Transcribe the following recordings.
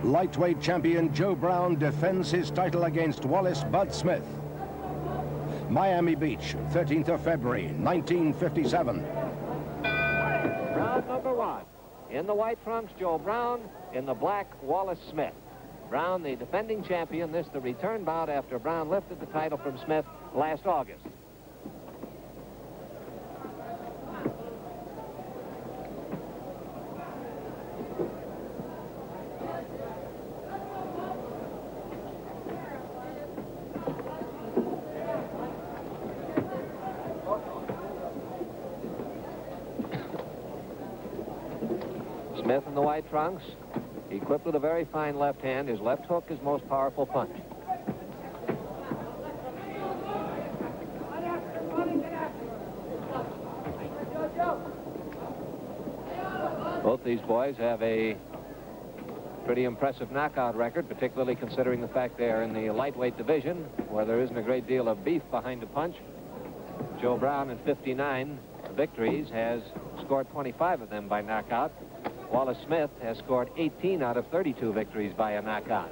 Lightweight champion Joe Brown defends his title against Wallace Bud Smith. Miami Beach, 13th of February, 1957. Round number one. In the white trunks, Joe Brown. In the black, Wallace Smith. Brown, the defending champion. This the return bout after Brown lifted the title from Smith last August. Smith in the white trunks, equipped with a very fine left hand. His left hook is most powerful punch. Both these boys have a pretty impressive knockout record, particularly considering the fact they are in the lightweight division, where there isn't a great deal of beef behind the punch. Joe Brown, in 59 victories, has scored 25 of them by knockout. Wallace Smith has scored 18 out of 32 victories by a knockout.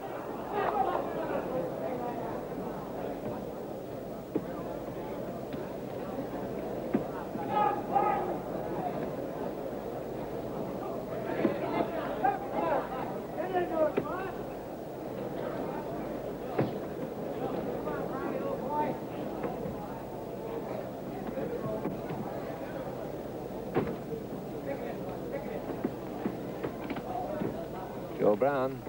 Joe Brown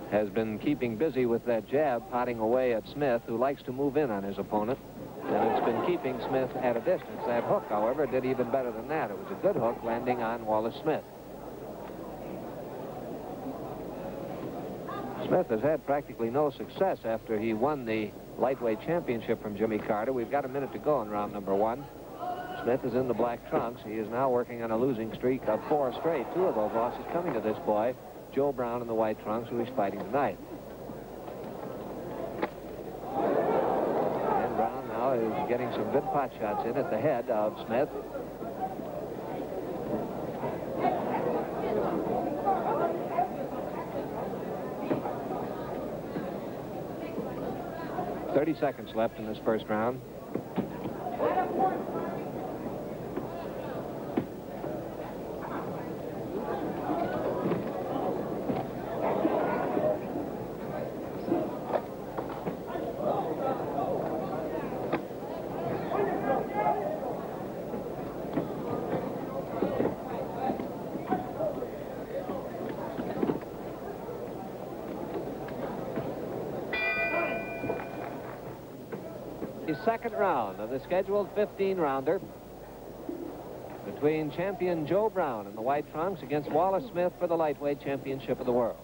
has been keeping busy with that jab, potting away at Smith, who likes to move in on his opponent. And it's been keeping Smith at a distance. That hook, however, did even better than that. It was a good hook landing on Wallace Smith. Smith has had practically no success after he won the lightweight championship from Jimmy Carter. We've got a minute to go in round number one. Smith is in the black trunks. He is now working on a losing streak of 4 straight. 2 of those losses coming to this boy, Joe Brown, in the white trunks, who he's fighting tonight. And Brown now is getting some good pot shots in at the head of Smith. "30 seconds left in this first round. Second round of the scheduled 15-rounder between champion Joe Brown in the white trunks against Wallace Smith for the lightweight championship of the world.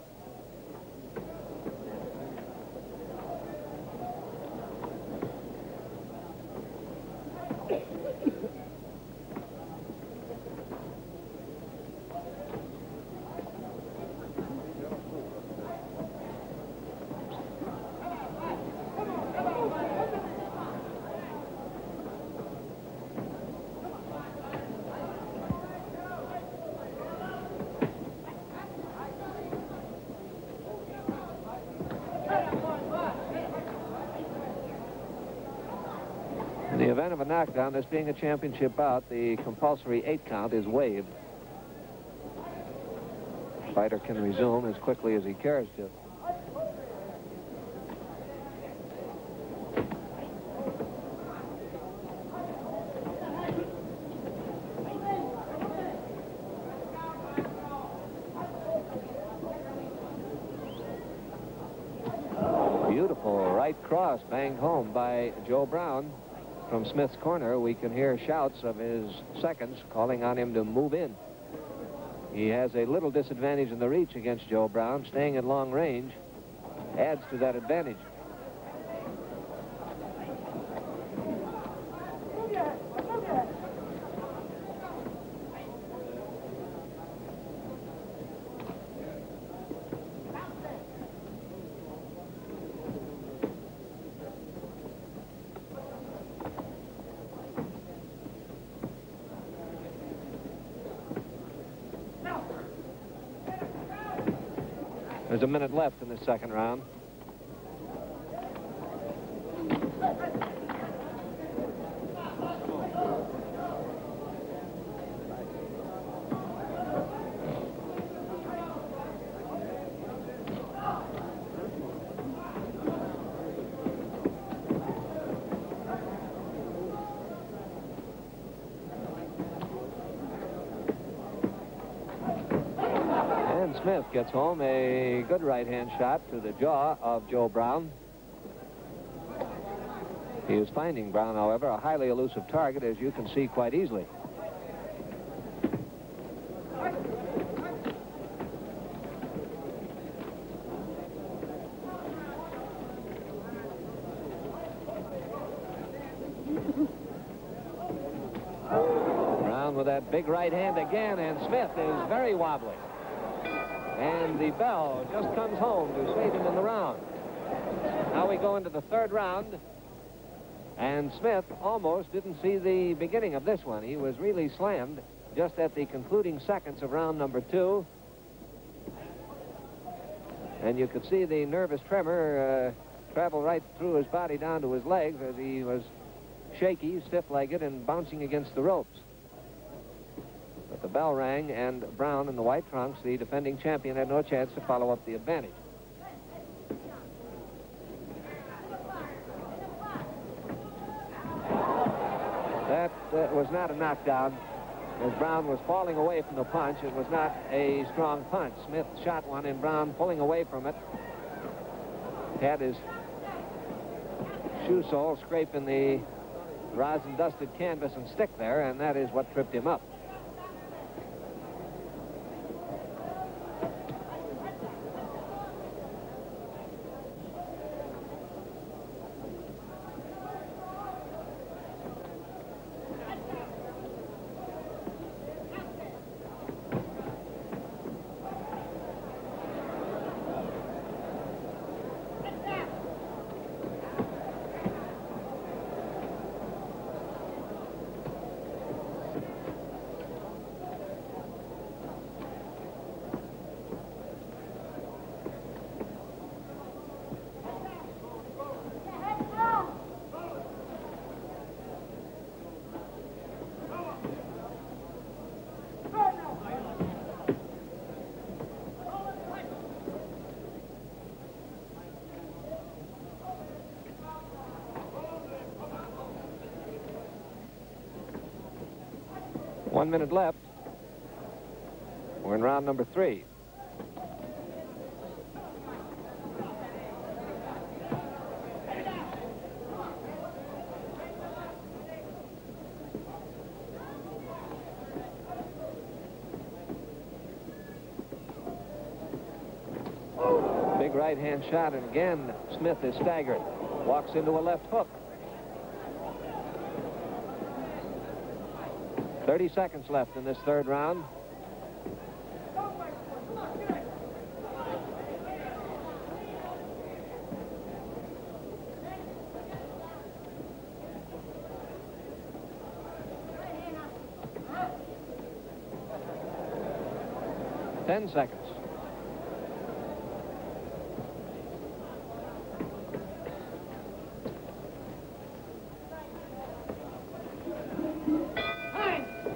In the event of a knockdown, this being a championship bout, the compulsory 8 count is waived. The fighter can resume as quickly as he cares to. Beautiful right cross banged home by Joe Brown. From Smith's corner, we can hear shouts of his seconds calling on him to move in. He has a little disadvantage in the reach against Joe Brown. Staying at long range adds to that advantage. There's a minute left in the second round. Smith gets home a good right-hand shot to the jaw of Joe Brown. He is finding Brown, however, a highly elusive target, as you can see quite easily. Brown with that big right hand again, and Smith is very wobbly. And the bell just comes home to save him in the round. Now we go into the third round. And Smith almost didn't see the beginning of this one. He was really slammed just at the concluding seconds of round number 2. And you could see the nervous tremor travel right through his body down to his legs as he was shaky, stiff-legged, and bouncing against the ropes. But the bell rang, and Brown in the white trunks, the defending champion, had no chance to follow up the advantage. That was not a knockdown. As Brown was falling away from the punch, it was not a strong punch. Smith shot one, and Brown, pulling away from it, had his shoe sole scraping the rosin-dusted canvas and stick there, and that is what tripped him up. One minute left. We're in round number 3. Big right-hand shot, and again, Smith is staggered. Walks into a left hook. 30 seconds left in this third round. Ten seconds.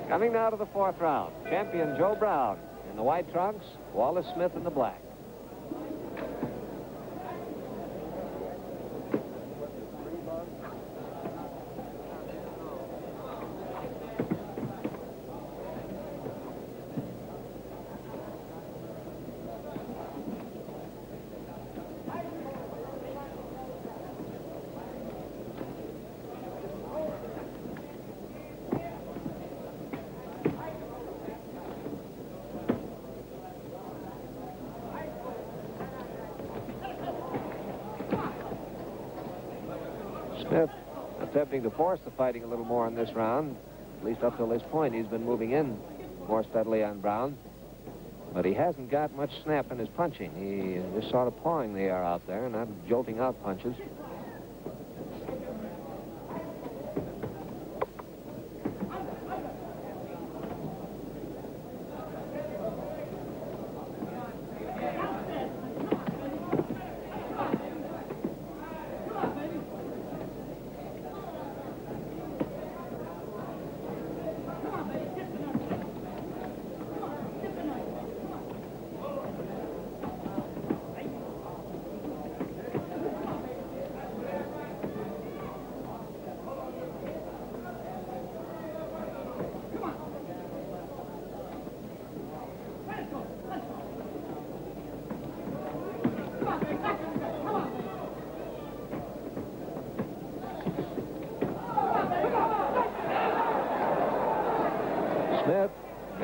Coming now to the fourth round. Champion Joe Brown in the white trunks, Wallace Smith in the black. Smith attempting to force the fighting a little more in this round. At least up till this point, he's been moving in more steadily on Brown. But he hasn't got much snap in his punching. He just sort of pawing the air out there, not jolting out punches.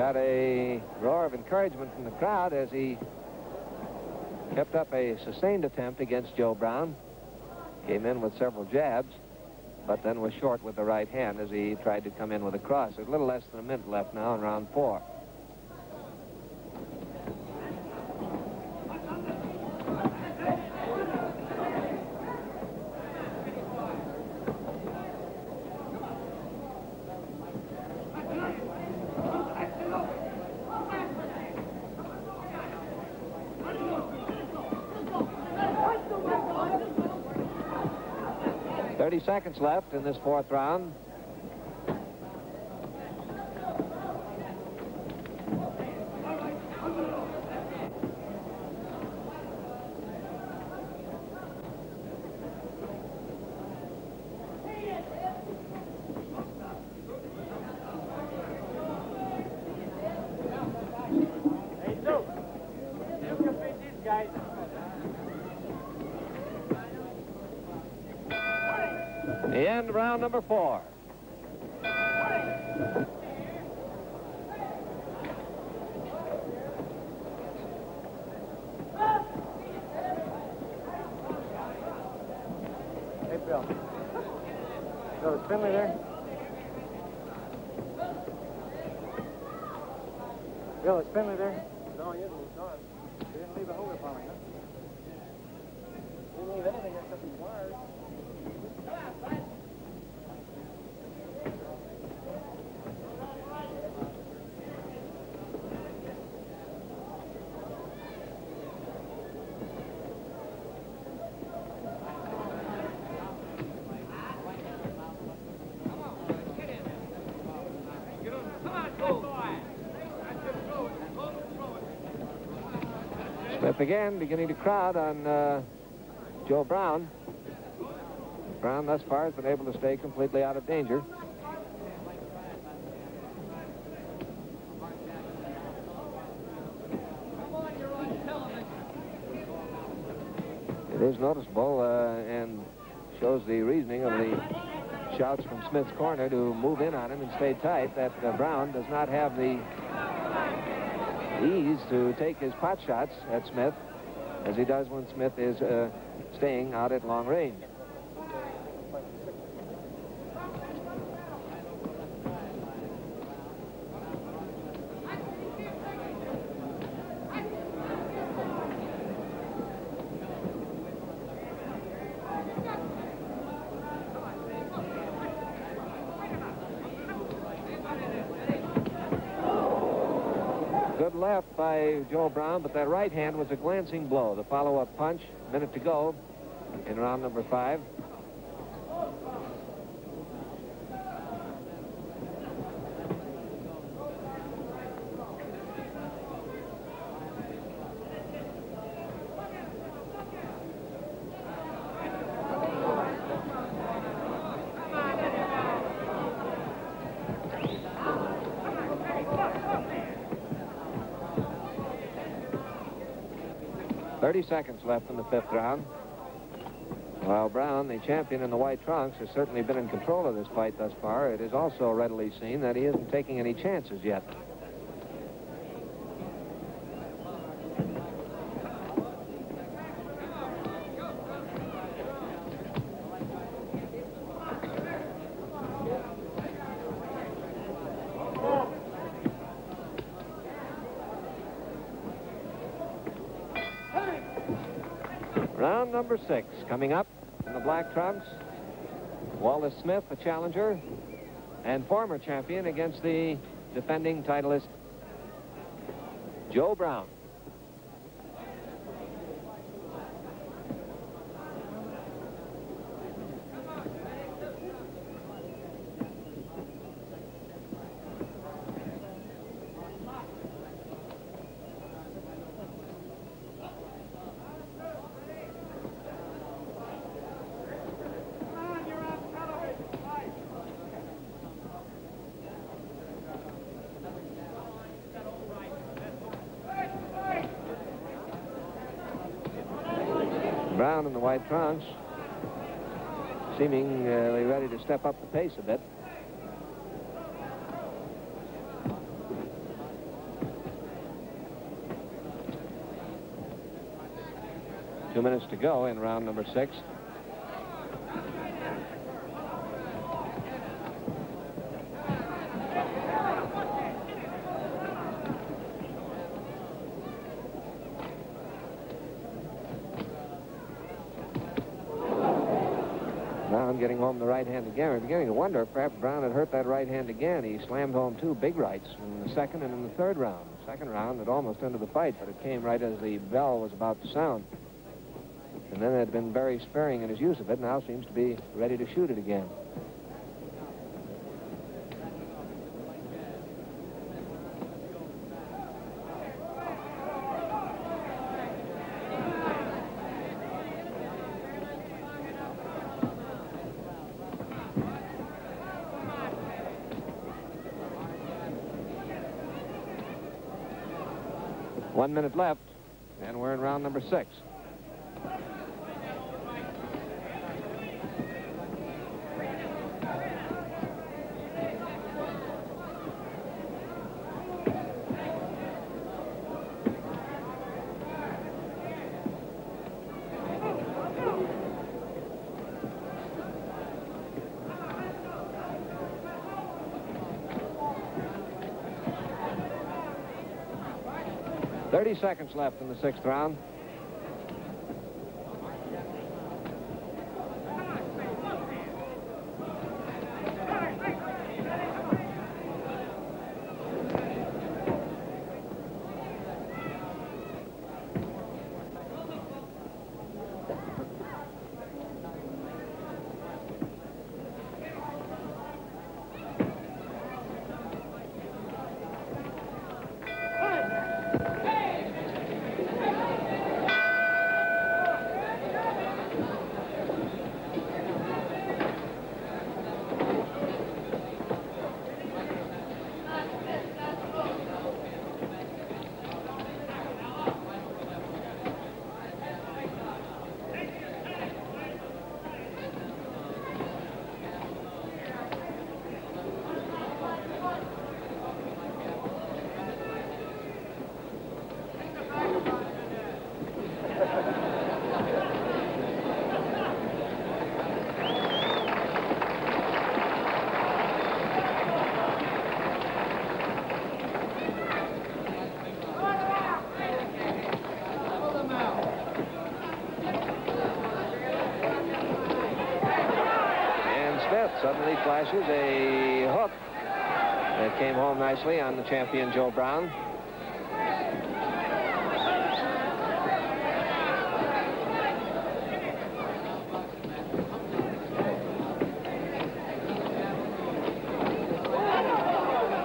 got a roar of encouragement from the crowd as he kept up a sustained attempt against Joe Brown. Came in with several jabs, but then was short with the right hand as he tried to come in with a cross. There's a little less than a minute left now in round 4. Seconds left in this 4th round. The end of round number 4. Hey, Bill. Bill, is Finley there? Bill, is Finley there? No, he isn't. He's gone. He didn't leave a holder for me, huh? He didn't leave anything except his wires. Smith again beginning to crowd on Joe Brown. Brown thus far has been able to stay completely out of danger. It is noticeable and shows the reasoning of the shouts from Smith's corner to move in on him and stay tight, that Brown does not have the ease to take his pot shots at Smith as he does when Smith is staying out at long range. Left by Joe Brown, but that right hand was a glancing blow. The follow-up punch, minute to go in round number 5. Seconds left in the 5th round. While Brown, the champion in the white trunks, has certainly been in control of this fight thus far, it is also readily seen that he isn't taking any chances yet. Round number 6 coming up in the black trunks. Wallace Smith, the challenger and former champion, against the defending titleist Joe Brown. Brown in the white trunks, seemingly ready to step up the pace a bit. 2 minutes to go in round number 6. Brown getting home the right hand again. We're beginning to wonder if perhaps Brown had hurt that right hand again. He slammed home 2 big rights in the second and in the third round. The second round had almost ended the fight, but it came right as the bell was about to sound. And then had been very sparing in his use of it. Now seems to be ready to shoot it again. One minute left, and we're in round number 6. Seconds left in the 6th round. Suddenly flashes a hook that came home nicely on the champion Joe Brown.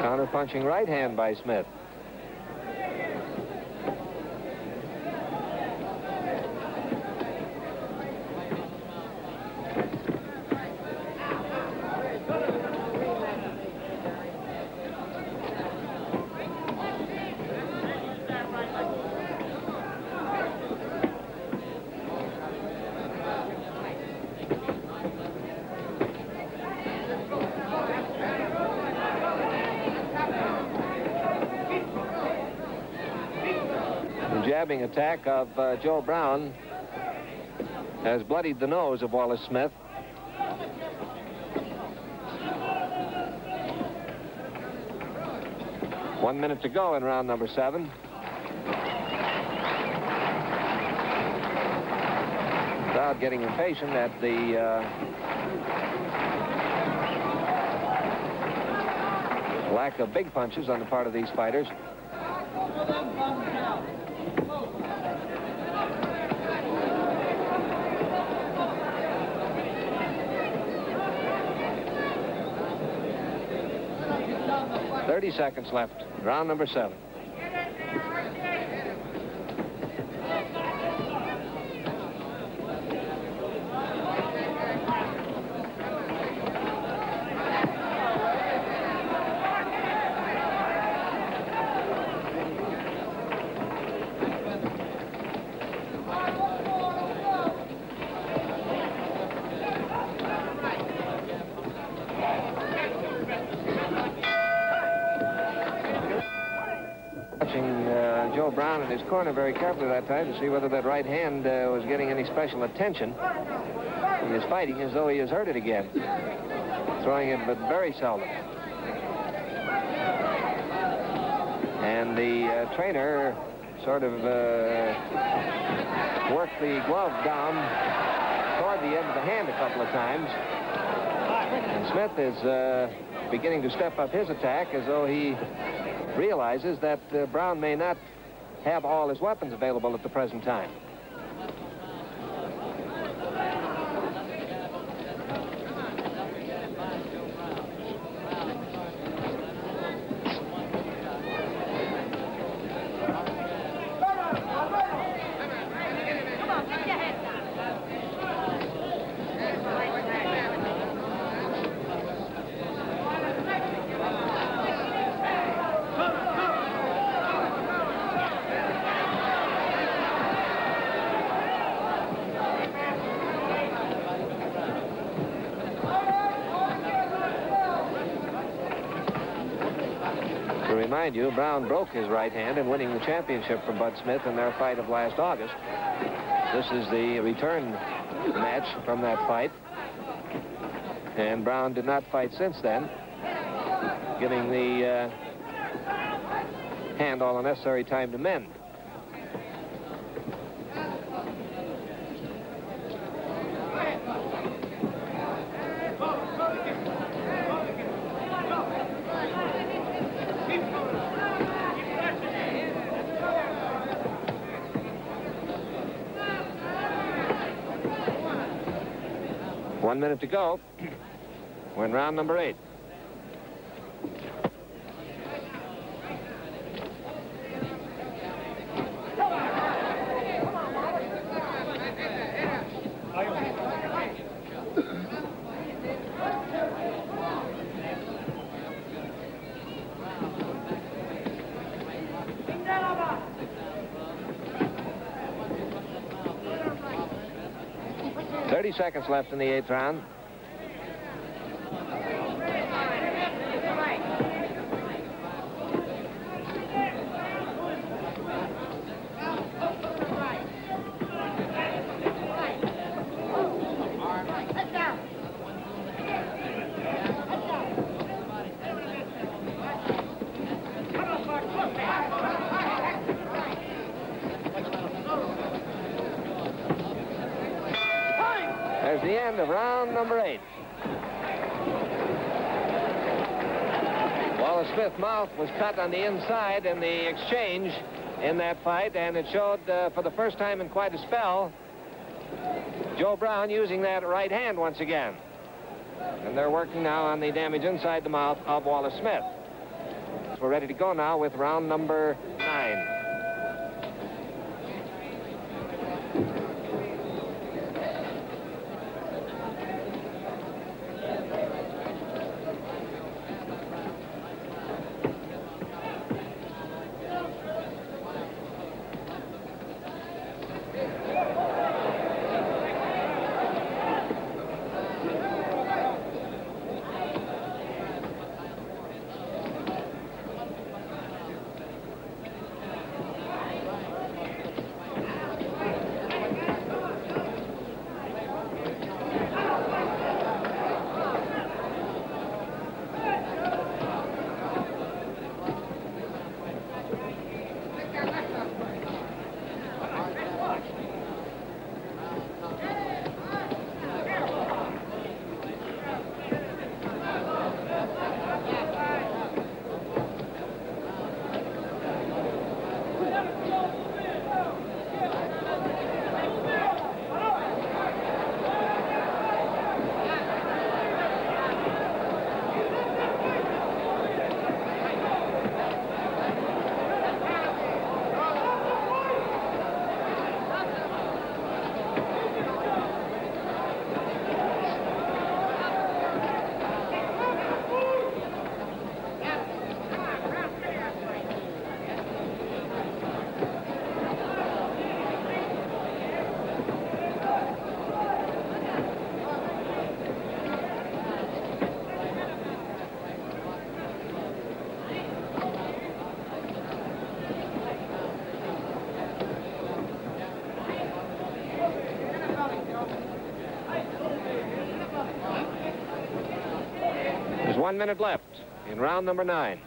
Counter-punching right hand by Smith. Jabbing attack of Joe Brown has bloodied the nose of Wallace Smith. One minute to go in round number 7. Crowd getting impatient at the lack of big punches on the part of these fighters. Seconds left, round number 7. his corner very carefully that time to see whether that right hand was getting any special attention. He is fighting as though he has hurt it again. Throwing it, but very seldom. And the trainer sort of worked the glove down toward the end of the hand a couple of times. And Smith is beginning to step up his attack as though he realizes that Brown may not have all his weapons available at the present time. Mind you, Brown broke his right hand in winning the championship from Bud Smith in their fight of last August. This is the return match from that fight. And Brown did not fight since then, giving the hand all the necessary time to mend. One minute to go. We're in round number 8. Seconds left in the 8th round. The end of round number 8. Wallace Smith's mouth was cut on the inside in the exchange in that fight, and it showed for the first time in quite a spell Joe Brown using that right hand once again. And they're working now on the damage inside the mouth of Wallace Smith. We're ready to go now with round number 9. 1 minute left in round number 9.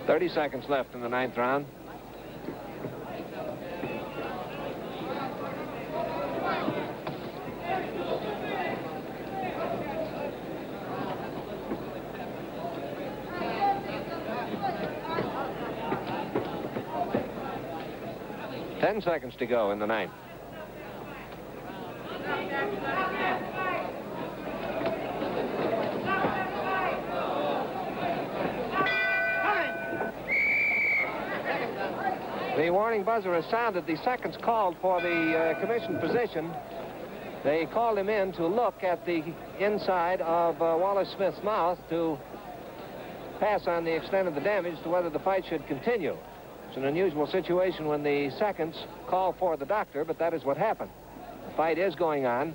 Thirty seconds left in the 9th round. Ten seconds to go in the 9th. The warning buzzer has sounded. The seconds called for the commissioned position. They called him in to look at the inside of Wallace Smith's mouth to pass on the extent of the damage to whether the fight should continue. It's an unusual situation when the seconds call for the doctor, but that is what happened. The fight is going on.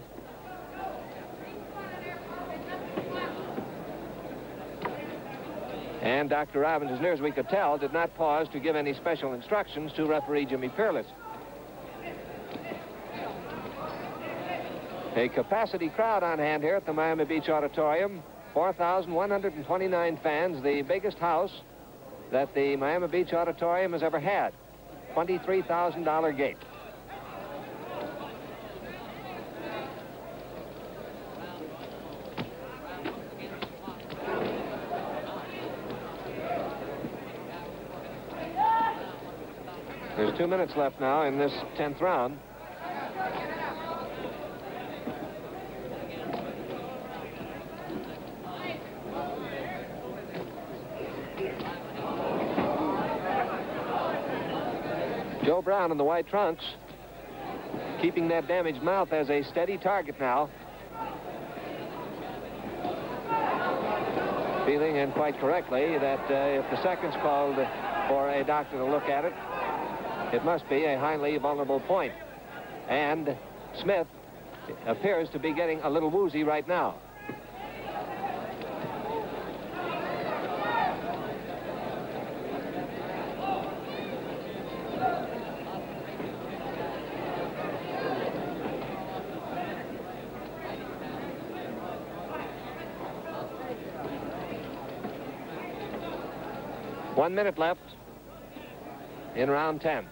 And Dr. Robbins, as near as we could tell, did not pause to give any special instructions to referee Jimmy Peerless. A capacity crowd on hand here at the Miami Beach Auditorium. 4,129 fans, the biggest house that the Miami Beach Auditorium has ever had. $23,000 gate. There's 2 minutes left now in this 10th round. Joe Brown in the white trunks, keeping that damaged mouth as a steady target now. Feeling, and quite correctly, that if the seconds called for a doctor to look at it, it must be a highly vulnerable point. And Smith appears to be getting a little woozy right now. One minute left in round 10.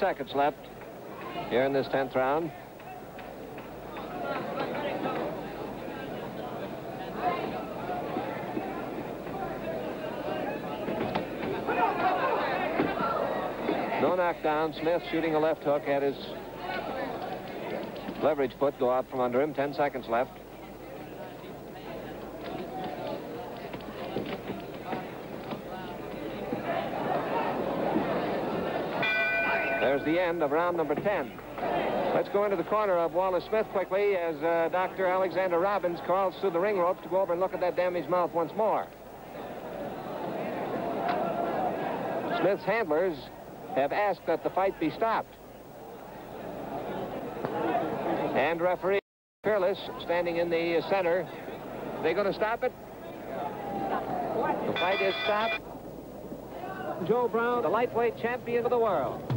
Seconds left here in this 10th round. No knockdown. Smith shooting a left hook, had his leverage foot go out from under him. 10 seconds left. There's the end of round number 10. Let's go into the corner of Wallace Smith quickly as Dr. Alexander Robbins crawls through the ring ropes to go over and look at that damaged mouth once more. Smith's handlers have asked that the fight be stopped. And referee Peerless standing in the center. Are they going to stop it? The fight is stopped. Joe Brown, the lightweight champion of the world.